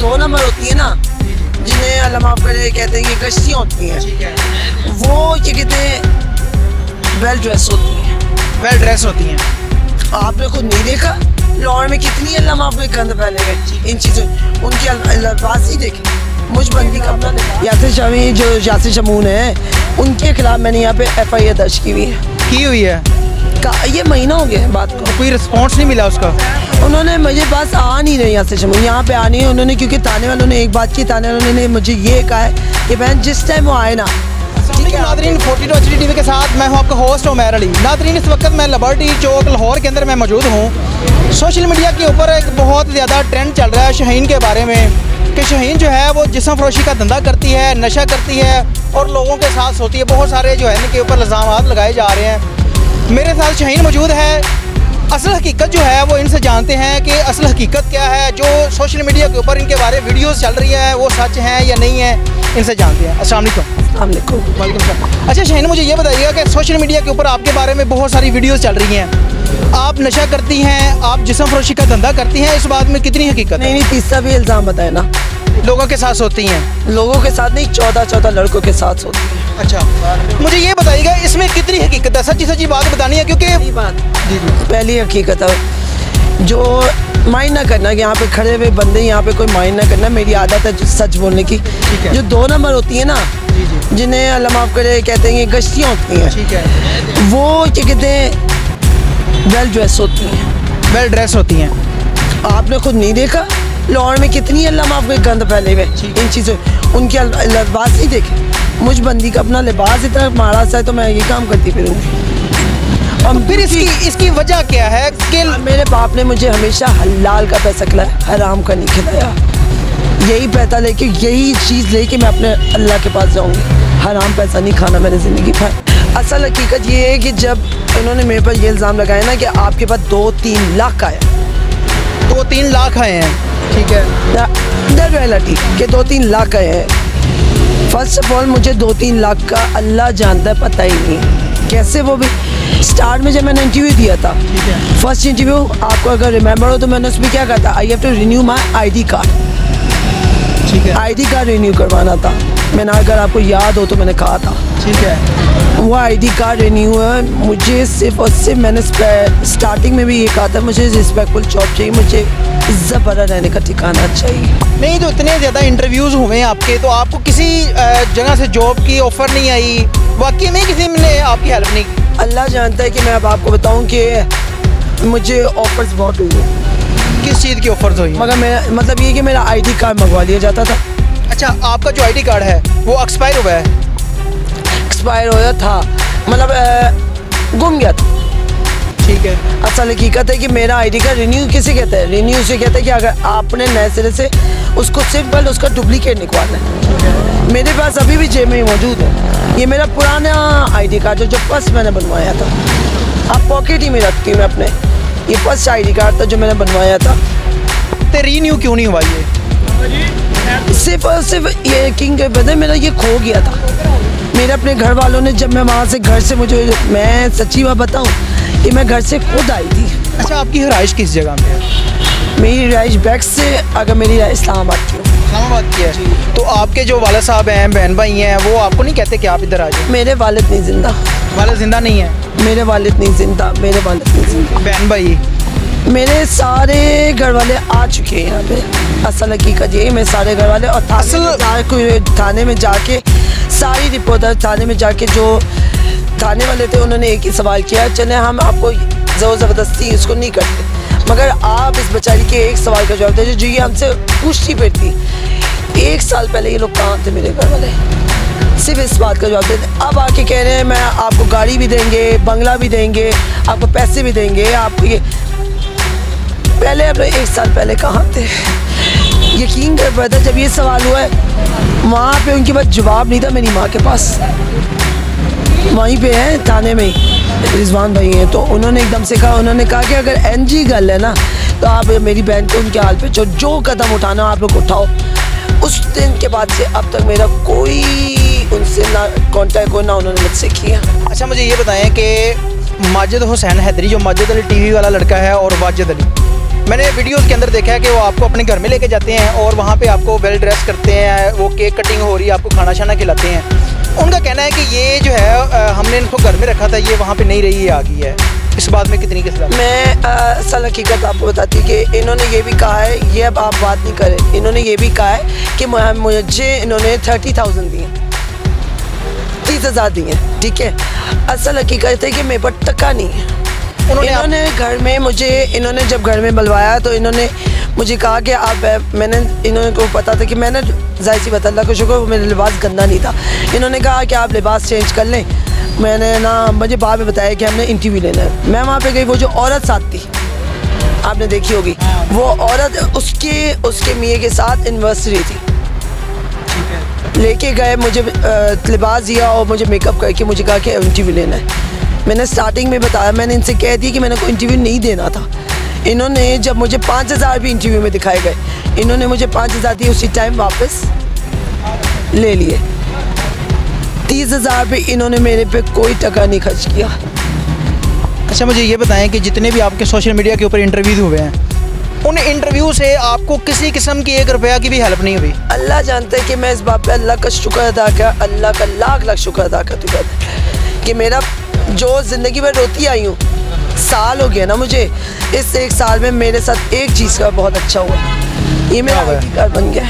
दो नंबर होती है ना, जिन्हें अल्लाह माफ करे कहते हैं कि कश्तियाँ होती हैं, वो ये कहते हैं वेल ड्रेस होती हैं। वेल ड्रेस होती हैं। आपने खुद नहीं देखा लाहौर में कितनी अल्लाह माफ करे गंद फैले गए इन चीज़ों, उनकी अल्फाज ही देखे। मुझ बंदी का अपना यासिर शमी जो यासिर शमून है, उनके खिलाफ मैंने यहाँ पे FIR दर्ज की हुई है। ये महीना हो गया है बात को, कोई रिस्पॉन्स नहीं मिला उसका। उन्होंने मुझे पास आ नहीं रही यासिर शमून, यहाँ पे आनी है उन्होंने, क्योंकि ताने वालों ने एक बात की, ताने वालों ने मुझे ये कहा है कि बहन जिस टाइम वो आए ना। नादरीन 42 HD TV के साथ मैं हूँ आपका होस्ट उमैर अली। नादरीन इस वक्त मैं लिबर्टी चौक लाहौर के अंदर मैं मौजूद हूँ। सोशल मीडिया के ऊपर एक बहुत ज़्यादा ट्रेंड चल रहा है शाहीन के बारे में, कि शाहीन जो है वो जिस्म फरोशी का धंधा करती है, नशा करती है और लोगों के साथ सोती है। बहुत सारे जो है इनके ऊपर इल्ज़ामात लगाए जा रहे हैं। मेरे साथ शाहीन मौजूद है। असल हकीकत जो है वो इनसे जानते हैं कि असल हकीकत क्या है। जो सोशल मीडिया के ऊपर इनके बारे में वीडियोस चल रही है वो सच हैं या नहीं है, इनसे जानते हैं। अस्सलाम वालेकुम। वालेकुम सलाम। अच्छा शाहीन, मुझे ये बताइएगा कि सोशल मीडिया के ऊपर आपके बारे में बहुत सारी वीडियोस चल रही हैं, आप नशा करती हैं, आप जिस्म फरोशी का धंधा करती हैं, इस बात में कितनी हकीकत है? नहीं, तीसरा भी इल्ज़ाम बताए ना, लोगों के साथ सोती हैं। लोगों के साथ नहीं, 14 लड़कों के साथ सोती हैं। अच्छा, मुझे ये बताइएगा इसमें कितनी हकीकत है? सच्ची बात बतानी है, क्योंकि पहली हकीकत है जो माइंड ना करना कि यहाँ पे खड़े हुए बंदे, यहाँ पे कोई माइंड ना करना, मेरी आदत है सच बोलने की। जो दो नंबर होती है ना, जिन्हें अल्लाह माफ करे कहते हैं कि गश्तियाँ होती हैं, वो क्या कहते हैं वेल ड्रेस होती हैं। वेल ड्रेस होती हैं। आपने खुद नहीं देखा लाहौर में कितनी अल्लाह माफ करे गंद फैले हुए इन चीज़ों, उनकी लिबास नहीं देखे। मुझ बंदी का अपना लिबास इतना माड़ा सा है तो मैं ये काम करती फिरूँगी। और फिर इसकी वजह क्या है कि मेरे बाप ने मुझे हमेशा हलाल का पैसा खिलाया, हराम का नहीं खिलाया। यही पैसा लेके, यही चीज़ लेके मैं अपने अल्लाह के पास जाऊँगी। हराम पैसा नहीं खाना मैंने ज़िंदगी भर। असल हकीकत ये है कि जब उन्होंने मेरे पर ये इल्ज़ाम लगाया ना कि आपके पास 2-3 लाख आया, 2-3 लाख आए हैं, ठीक है, दैट रियलिटी के 2-3 लाख आए हैं। फर्स्ट ऑफ ऑल मुझे 2-3 लाख का अल्लाह जानता है, पता ही नहीं कैसे। वो भी स्टार्ट में जब मैंने इंटरव्यू दिया था, फर्स्ट इंटरव्यू आपको अगर रिमेंबर हो तो मैंने उसमें क्या कहा था, I have to renew my ID card. ठीक है, ID कार्ड रिन्यू करवाना था मैंने, अगर आपको याद हो तो मैंने कहा था। ठीक है, वो ID कार्ड रिन्यू है। मुझे सिर्फ और सिर्फ मैंने स्टार्टिंग में भी ये कहा था, मुझे रिस्पेक्टफुल जॉब चाहिए, मुझे इज्जत भरा रहने का ठिकाना चाहिए। नहीं तो इतने ज़्यादा इंटरव्यूज़ हुए आपके, तो आपको किसी जगह से जॉब की ऑफ़र नहीं आई? वाकई में किसी ने आपकी हेल्प नहीं की? अल्लाह जानता है कि मैं अब आपको बताऊं कि मुझे ऑफर्स बहुत हुई है। किस चीज़ की ऑफर्स हुई? मगर मेरा मतलब ये कि मेरा ID कार्ड मंगवा लिया जाता था। अच्छा, आपका जो ID कार्ड है वो एक्सपायर हुआ है? एक्सपायर हो गया था, मतलब गुम गया था। ठीक है। असल हकीकत है कि मेरा ID कार्ड रिन्यू किसे कहते हैं? रिन्यू से कहते हैं कि अगर आपने नए सिरे से उसको सिंपल उसका डुप्लीकेट निकालना है। मेरे पास अभी भी जेब में मौजूद है, ये मेरा पुराना ID कार्ड जो फर्स्ट मैंने बनवाया था। आप पॉकेट ही में रखती हूँ मैं अपने, ये फर्स्ट ID कार्ड था जो मैंने बनवाया था। तो रीन्यू क्यों नहीं हुआ ये? सिर्फ और सिर्फ ये किंग के बदले मेरा ये खो गया था। मेरे अपने घर वालों ने, जब मैं वहाँ से घर से, मुझे, मैं सच्ची बात बताऊँ कि मैं घर से खुद आई थी। अच्छा, आपकी रिहाइश किस जगह में है? मेरी रिहाइश बैग से, अगर मेरी इस्लामाबाद की, इस्लामाबाद की है। तो आपके जो वालिद साहब हैं, बहन भाई हैं, वो आपको नहीं कहते कि आप इधर आ जाए? मेरे वालिद नहीं जिंदा। वालिद जिंदा नहीं है? मेरे वालिद नहीं जिंदा, मेरे वालिद नहीं जिंदा। बहन भाई? मेरे सारे घर वाले आ चुके हैं यहाँ पे। असल हकीकत ये, मेरे सारे घर वाले, और थाने में जाके सारी रिपोर्ट, थाने में जाके जो थाने वाले थे उन्होंने एक ही सवाल किया, चले हम आपको ज़ोर ज़बरदस्ती उसको नहीं करते, मगर आप इस बेचारी के एक सवाल का जवाब दे जो ये हमसे पूछती फिरती। 1 साल पहले ये लोग कहाँ थे मेरे घर वाले? सिर्फ इस बात का जवाब देते। अब आके कह रहे हैं मैं आपको गाड़ी भी देंगे, बंगला भी देंगे, आपको पैसे भी देंगे, आपको ये। पहले अपने 1 साल पहले कहाँ थे? यकीन कर पाता जब ये सवाल हुआ है, वहाँ पे उनके पास जवाब नहीं था। मेरी माँ के पास वहीं पे है, थाने में ही रिजवान भाई हैं, तो उन्होंने एकदम से कहा, उन्होंने कहा कि अगर NG गल है ना तो आप मेरी बहन को उनके हाल पे छोड़, जो कदम उठाना आप लोग उठाओ। उस दिन के बाद से अब तक मेरा कोई उनसे ना कांटेक्ट हो, ना उन्होंने मुझसे किया। अच्छा, मुझे ये बताएं कि माजिद हुसैन हैदरी, जो माजिद अली TV वाला लड़का है, और वाजिद अली, मैंने वीडियोस के अंदर देखा है कि वो आपको अपने घर में लेके जाते हैं और वहाँ पे आपको वेल ड्रेस करते हैं, वो केक कटिंग हो रही है, आपको खाना शाना खिलाते हैं। उनका कहना है कि ये जो है हमने इनको घर में रखा था, ये वहाँ पे नहीं रही, ये आ गई है। इस बात में कितनी किस्म? मैं असल हकीकत आपको बताती कि इन्होंने ये भी कहा है, ये अब आप बात नहीं करें, इन्होंने ये भी कहा है कि मुझे इन्होंने 30,000 दिए, 30,000 दिए, ठीक है। असल हकीकत है कि मेरे पर टका नहीं है। इन्होंने घर में मुझे, इन्होंने जब घर में बुलवाया तो इन्होंने मुझे कहा कि आप, मैंने, इन्होंने को पता था कि मैंने, जाहिर सी बात अल्लाह का शुक्र मेरा लिबास गंदा नहीं था। इन्होंने कहा कि आप लिबास चेंज कर लें। मैंने ना, मुझे बाद में बताया कि हमने इंटरव्यू लेना है। मैं वहाँ पे गई, वो जो औरत साथ थी आपने देखी होगी, वो औरत उसके मियाँ के साथ एनिवर्सरी थी, लेके गए, मुझे लिबास दिया और मुझे मेकअप करके मुझे कहा कि इंटरव्यू लेना है। मैंने स्टार्टिंग में बताया, मैंने इनसे कह दी कि मैंने कोई इंटरव्यू नहीं देना था। इन्होंने जब मुझे 5,000 भी इंटरव्यू में दिखाए गए, इन्होंने मुझे 5,000 दिए, उसी टाइम वापस ले लिए। 30,000 पे इन्होंने मेरे पे कोई टका नहीं खर्च किया। अच्छा, मुझे ये बताएं कि जितने भी आपके सोशल मीडिया के ऊपर इंटरव्यू हुए हैं, उन इंटरव्यू से आपको किसी किस्म की 1 रुपया की भी हेल्प नहीं हुई? अल्लाह जानता है कि मैं इस बात पे अल्लाह का शुक्र अदा कर, अल्लाह का लाख लाख शुक्र अदा करती हूँ कि मेरा जो ज़िंदगी में रोती आई हूँ, साल हो गया ना मुझे, इस 1 साल में मेरे साथ एक चीज़ का बहुत अच्छा हुआ, ये मेरा ID कार्ड बन गया।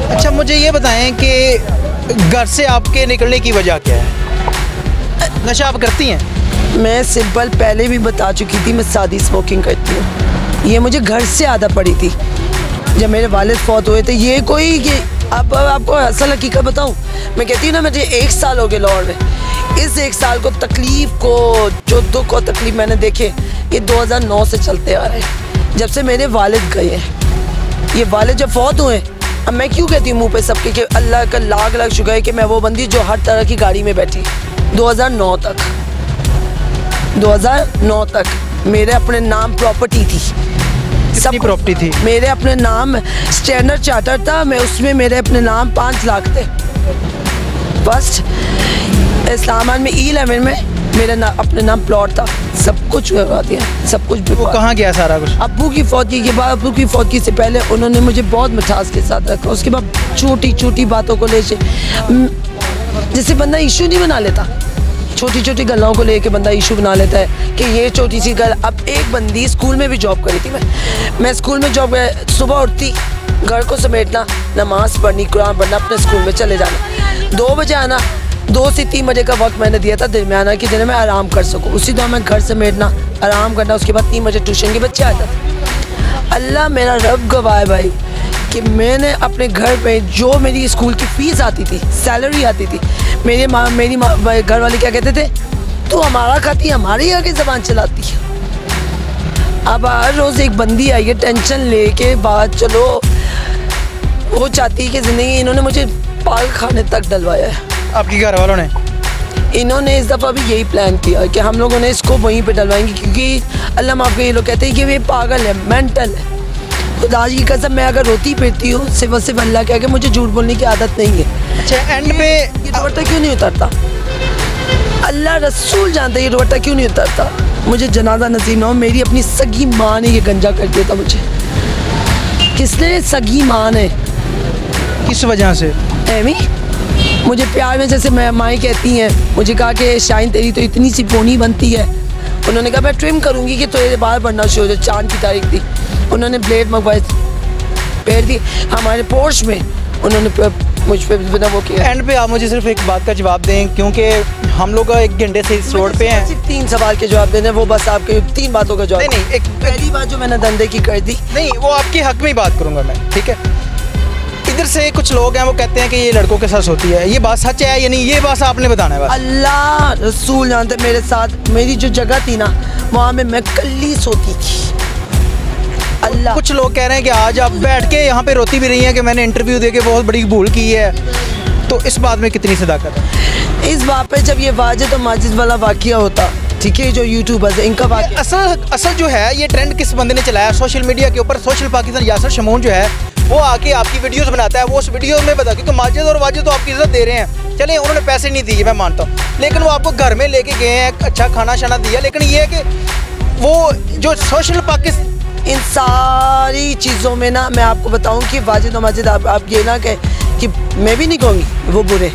अच्छा, मुझे ये बताएं कि घर से आपके निकलने की वजह क्या है? नशा आप करती हैं? मैं सिंपल पहले भी बता चुकी थी, मैं सादी स्मोकिंग करती हूँ। ये मुझे घर से आदत पड़ी थी जब मेरे वालिद फौत हुए थे। ये कोई कि अब आपको असल हकीकत बताऊँ, मैं कहती हूँ ना, मुझे 1 साल हो गए लाहौर में। इस 1 साल को तकलीफ़ को, जो दुख और तकलीफ़ मैंने देखे, ये 2009 से चलते आ रहे हैं, जब से मेरे वालिद गए हैं। ये वालिद जब फौत हुए, अब मैं क्यों कहती हूँ मुँह पे सबके कि अल्लाह का लाख लाख शुक्र है कि मैं वो बंदी जो हर तरह की गाड़ी में बैठी 2009 तक मेरे अपने नाम प्रॉपर्टी थी, सब प्रॉपर्टी थी मेरे अपने नाम। स्टैंडर्ड चार्टर था, मैं उसमें मेरे अपने नाम 5 लाख थे। फर्स्ट इस्लामाबाद में E11 में मेरा अपने नाम प्लॉट था, सब कुछ करवा दिया, सब कुछ। वो कहाँ गया सारा कुछ? अब्बू की फौतगी के बाद, अब्बू की फौतगी से पहले उन्होंने मुझे बहुत मिठास के साथ रखा। उसके बाद छोटी छोटी बातों को ले, जैसे बंदा इशू नहीं बना लेता, छोटी छोटी गलों को लेके बंदा इशू बना लेता है कि ये छोटी सी गल। अब एक बंदी, स्कूल में भी जॉब करी थी मैं स्कूल में जॉब, सुबह उठती, घर को समेटना, नमाज़ पढ़नी, कुरान पढ़ना, अपने स्कूल में चले जाना, 2 बजे आना। 2 से 3 बजे का वक्त मैंने दिया था दरमियाना कि जिन्हें मैं आराम कर सकूँ। उसी दौरान मैं घर समेटना, आराम करना, उसके बाद 3 बजे ट्यूशन के बच्चे आ जाते। अल्लाह मेरा रब गवाह है भाई कि मैंने अपने घर पे जो मेरी स्कूल की फ़ीस आती थी, सैलरी आती थी, मेरी माँ घर वाले क्या कहते थे, तू हमारा खाती, हमारी आगे ज़बान चलाती है। अब हर रोज़ एक बंदी आई है टेंशन लेके बात, चलो वो चाहती है कि ज़िंदगी, इन्होंने मुझे पागल खाने तक डलवाया है। आपके घर वालों ने? इन्होंने इस दफ़ा भी यही प्लान किया कि हम लोगों ने इसको वहीं पे डलवाएंगे, क्योंकि अल्लाह माफ़ करे, ये लोग कहते हैं कि ये पागल है, मेंटल है। खुदा की कसम, मैं अगर रोती पीटती हूँ सिर्फ अल्लाह कह के, मुझे झूठ बोलने की आदत नहीं है। अच्छा, एंड पे ये दुपट्टा क्यों नहीं उतरता? अल्लाह रसूल जानते ये दुपट्टा क्यों नहीं उतरता। मुझे जनाजा नसीब ना हो, मेरी अपनी सगी माँ ने ये गंजा कर दिया था मुझे। किसने? सगी माँ ने। किस वजह से? एमी मुझे प्यार में, जैसे मैं माँ कहती हैं, मुझे कहा कि शाइन तेरी तो इतनी सी पोनी बनती है। उन्होंने कहा मैं ट्रिम करूँगी कि तेरे बाल बढ़ना शुरू हो जाए। चांद की तारीख थी, उन्होंने ब्लेड मंगवाए, पैर दी हमारे पोर्श में, उन्होंने मुझ पर बिना वो किया। एंड पे आप मुझे सिर्फ एक बात का जवाब दें, क्योंकि हम लोग 1 घंटे से इस रोड पे हैं। सिर्फ 3 सवाल के जवाब देने, वो बस आपके 3 बातों का जवाब। नहीं, एक पहली बात जो मैंने धंधे की कर दी, नहीं, वो आपके हक में ही बात करूँगा मैं, ठीक है। इधर से कुछ लोग हैं, वो कहते हैं कि ये लड़कों के साथ होती है, ये बात सच है या नहीं, ये बात आपने बताना है बस। अल्लाह रसूल जानते, मेरे साथ मेरी जो जगह थी ना, वहाँ में मैं कल्ली सोती थी। अल्लाह, कुछ लोग कह रहे हैं कि आज आप बैठ के यहाँ पे रोती भी रही हैं कि मैंने इंटरव्यू दे के बहुत बड़ी भूल की है, तो इस बात में कितनी सदाकत है? इस बात पे जब ये वाजिद और माजिद वाला वाक़या होता, ठीक है, जो यूट्यूबर्स है इनका वाक़या, असल जो है ये ट्रेंड किस बंदे ने चलाया सोशल मीडिया के ऊपर? सोशल पाकिस्तान यासर शमून जो है वो आके आपकी वीडियोस बनाता है, वो उस वीडियो में बता, क्योंकि माजिद और वाजिद तो आपकी इज्जत दे रहे हैं, चले उन्होंने पैसे नहीं दिए मैं मानता हूँ, लेकिन वो आपको घर में लेके गए हैं, अच्छा खाना शाना दिया, लेकिन ये है कि वो जो सोशल पाकिस्तान, इन सारी चीज़ों में ना मैं आपको बताऊं कि वाजिद और माजिद आप ये ना कहें कि मैं भी नहीं कहूँगी वो बुरे,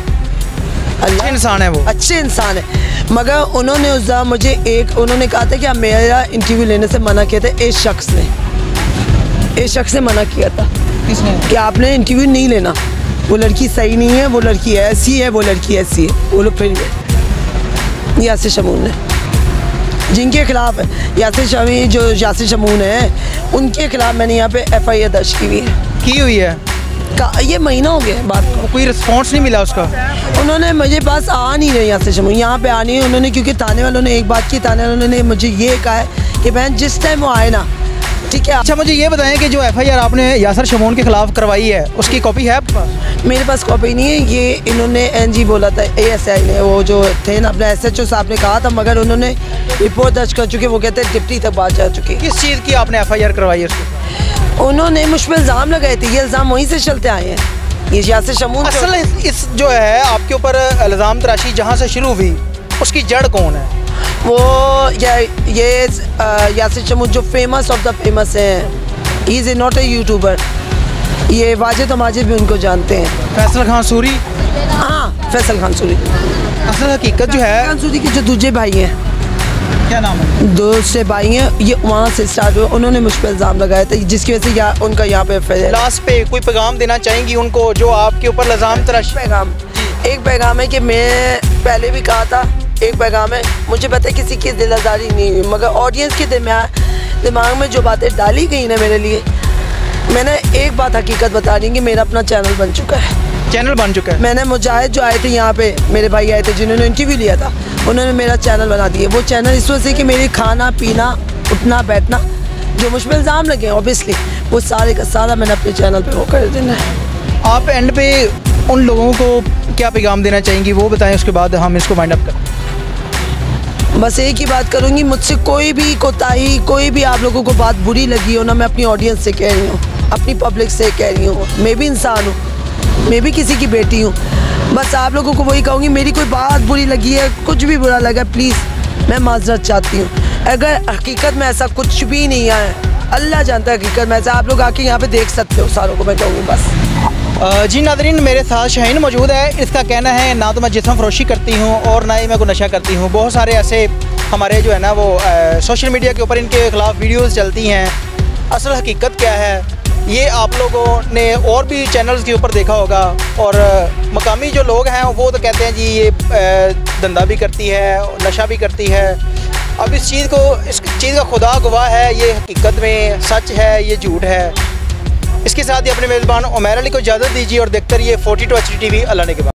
अच्छे इंसान है, वो अच्छे इंसान है, मगर उन्होंने उस दौरान मुझे उन्होंने कहा था कि आप मेरा इंटरव्यू लेने से मना किया था। एक शख्स ने मना किया था। किसने? कि आपने इंटरव्यू नहीं लेना, वो लड़की सही नहीं है, वो लड़की ऐसी है, वो लड़की ऐसी है। वो लोग फिर गए यासिर शमून ने, जिनके खिलाफ यासिर शमून है, उनके खिलाफ मैंने यहाँ पे FIR दर्ज की हुई है। ये महीना हो गया बात को, कोई रिस्पॉन्स नहीं मिला उसका। उन्होंने मुझे पास आ नहीं रहे यासिर शमून, यहाँ पे आ नहीं है उन्होंने, क्योंकि थाने वालों ने एक बात की, थाने वालों ने मुझे ये कहा है कि बहन जिस टाइम वो आए ना, ठीक है। अच्छा, मुझे ये बताएं कि जो FIR आपने यासिर शमून के खिलाफ करवाई है, उसकी कॉपी है आपके पास? मेरे पास कॉपी नहीं है। ये इन्होंने NG बोला था, ASI ने, वो जो थे ना अपने SHO साहब ने कहा था, मगर उन्होंने रिपोर्ट दर्ज कर चुके, वो कहते हैं डिप्टी तक बात जा चुकी। किस चीज़ की आपने FIR करवाई है उसको? उन्होंने मुझ पर इल्ज़ाम लगाए थे, ये इल्ज़ाम वहीं से चलते आए हैं। ये यासिर शमून असल इस जो है आपके ऊपर इल्ज़ाम तराशी जहाँ से शुरू हुई, उसकी जड़ कौन है? वो ये यासिर शमून जो फेमस ऑफ द फेमस हैं, he is not a YouTuber. ये वाजिद और माजिद भी उनको जानते हैं। फैसल खान सूरी? हाँ, फैसल खान सूरी। असल हकीकत जो है, खान सूरी के जो दूसरे भाई हैं, क्या नाम है? दूसरे भाई हैं, ये वहाँ से स्टार्ट हुए। उन्होंने मुझ पर इल्ज़ाम लगाया था, जिसकी वजह से उनका यहाँ पे लास्ट पे कोई पैगाम देना चाहेंगी उनको जो आपके ऊपर इल्ज़ाम तराशी? एक पैगाम है कि मैं पहले भी कहा था, एक पैगाम है, मुझे पता है किसी की दिल आज़ारी नहीं हुई, मगर ऑडियंस के दिमाग में जो बातें डाली गई ना मेरे लिए, मैंने एक बात हकीकत बता रही कि मेरा अपना चैनल बन चुका है। चैनल बन चुका है? मैंने मुजाहिद जो आए थे यहाँ पे, मेरे भाई आए थे जिन्होंने इंटरव्यू लिया था, उन्होंने मेरा चैनल बना दिया। वो चैनल इस वजह से कि मेरी खाना पीना उठना बैठना जो मुझ पर इल्ज़ाम लगे ऑब्वियसली, वो सारे का सारा मैंने अपने चैनल पे वो कर देना है। आप एंड पे उन लोगों को क्या पैगाम देना चाहेंगी वो बताएं, उसके बाद हम इसको वाइंड अप करें। बस एक ही बात करूँगी, मुझसे कोई भी कोताही, कोई भी आप लोगों को बात बुरी लगी हो ना, मैं अपनी ऑडियंस से कह रही हूँ, अपनी पब्लिक से कह रही हूँ, मैं भी इंसान हूँ, मैं भी किसी की बेटी हूँ। बस आप लोगों को वही कहूँगी, मेरी कोई बात बुरी लगी है, कुछ भी बुरा लगा, प्लीज़ मैं माजरत चाहती हूँ। अगर हकीकत में ऐसा कुछ भी नहीं है, अल्लाह जानता है हकीकत में ऐसा, आप लोग आके यहाँ पे देख सकते हो, सारों को मैं कहूँगी बस। जी नादरीन, मेरे साथ शाहीन मौजूद है। इसका कहना है ना तो मैं जिस्म फरोशी करती हूँ और ना ही मैं कोई नशा करती हूँ। बहुत सारे ऐसे हमारे जो है ना वो सोशल मीडिया के ऊपर इनके ख़िलाफ़ वीडियोस चलती हैं। असल हकीकत क्या है ये आप लोगों ने और भी चैनल्स के ऊपर देखा होगा, और मकामी जो लोग हैं वो तो कहते हैं जी ये धंधा भी करती है, नशा भी करती है। अब इस चीज़ का खुदा गवाह है, ये हकीकत में सच है, ये झूठ है। इसके साथ ही अपने मेज़बान उमैर अली को इजाज़त दीजिए और देखते रहिए 42 HD TV। अल्लाह ने के बाद।